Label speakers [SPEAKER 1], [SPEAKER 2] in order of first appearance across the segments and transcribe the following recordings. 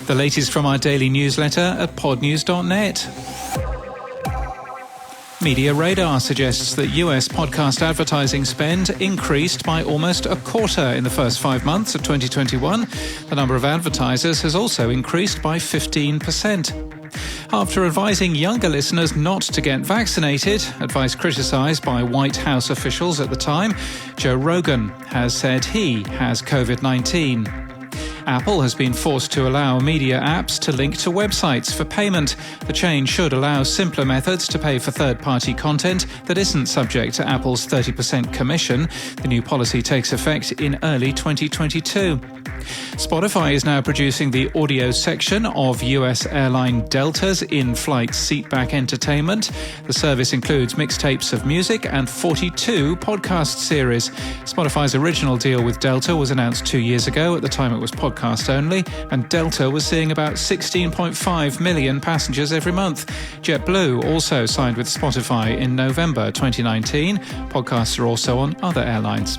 [SPEAKER 1] The latest from our daily newsletter at podnews.net. Media Radar suggests that US podcast advertising spend increased by almost a quarter in the first 5 months of 2021. The number of advertisers has also increased by 15%. After advising younger listeners not to get vaccinated, advice criticised by White House officials at the time, Joe Rogan has said he has COVID-19. Apple has been forced to allow media apps to link to websites for payment. The change should allow simpler methods to pay for third-party content that isn't subject to Apple's 30% commission. The new policy takes effect in early 2022. Spotify is now producing the audio section of US airline Delta's in-flight seatback entertainment. The service includes mixtapes of music and 42 podcast series. Spotify's original deal with Delta was announced 2 years ago. At the time it was podcast only, and Delta was seeing about 16.5 million passengers every month. JetBlue also signed with Spotify in November 2019. Podcasts are also on other airlines.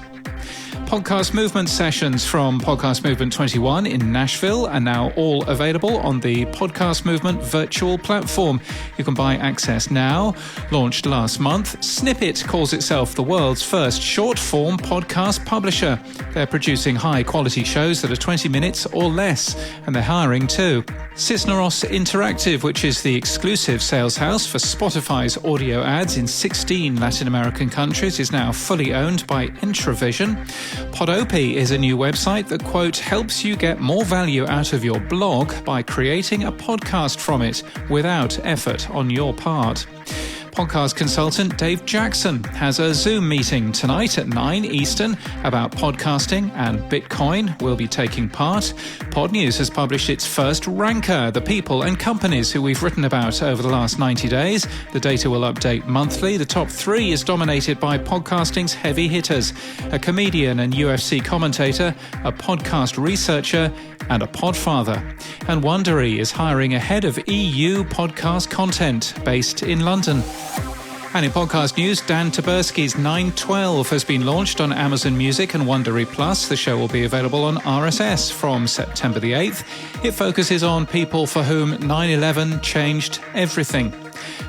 [SPEAKER 1] Podcast Movement sessions from Podcast Movement 21 in Nashville are now all available on the Podcast Movement virtual platform. You can buy access now. Launched last month, Snippet calls itself the world's first short-form podcast publisher. They're producing high-quality shows that are 20 minutes or less, and they're hiring too. Cisneros Interactive, which is the exclusive sales house for Spotify's audio ads in 16 Latin American countries, is now fully owned by Intravision. Podopy is a new website that, quote, helps you get more value out of your blog by creating a podcast from it without effort on your part. Podcast consultant Dave Jackson has a Zoom meeting tonight at 9 Eastern about podcasting, and Bitcoin will be taking part. Podnews has published its first ranker, the people and companies who we've written about over the last 90 days. The data will update monthly. The top 3 is dominated by podcasting's heavy hitters: a comedian and UFC commentator, a podcast researcher, and a podfather. And Wondery is hiring a head of EU podcast content based in London. And in podcast news, Dan Taberski's 912 has been launched on Amazon Music and Wondery Plus. The show will be available on RSS from September the 8th. It focuses on people for whom 9/11 changed everything.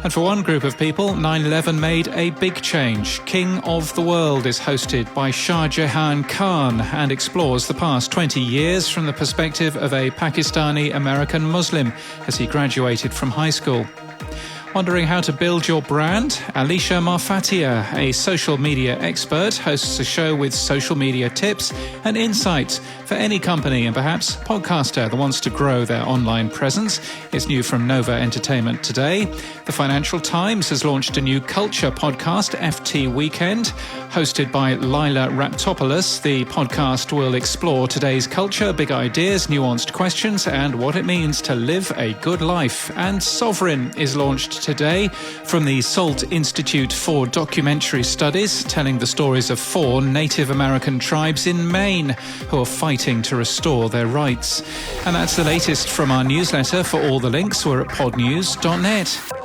[SPEAKER 1] And for one group of people, 9/11 made a big change. King of the World is hosted by Shah Jahan Khan and explores the past 20 years from the perspective of a Pakistani-American Muslim as he graduated from high school. Wondering how to build your brand? Alicia Marfatia, a social media expert, hosts a show with social media tips and insights for any company and perhaps podcaster that wants to grow their online presence. It's new from Nova Entertainment today. The Financial Times has launched a new culture podcast, FT Weekend. Hosted by Lila Raptopoulos, the podcast will explore today's culture, big ideas, nuanced questions, and what it means to live a good life. And Sovereign is launched today from the Salt Institute for Documentary Studies, telling the stories of 4 Native American tribes in Maine who are fighting to restore their rights. And that's the latest from our newsletter. For all the links, we're at podnews.net.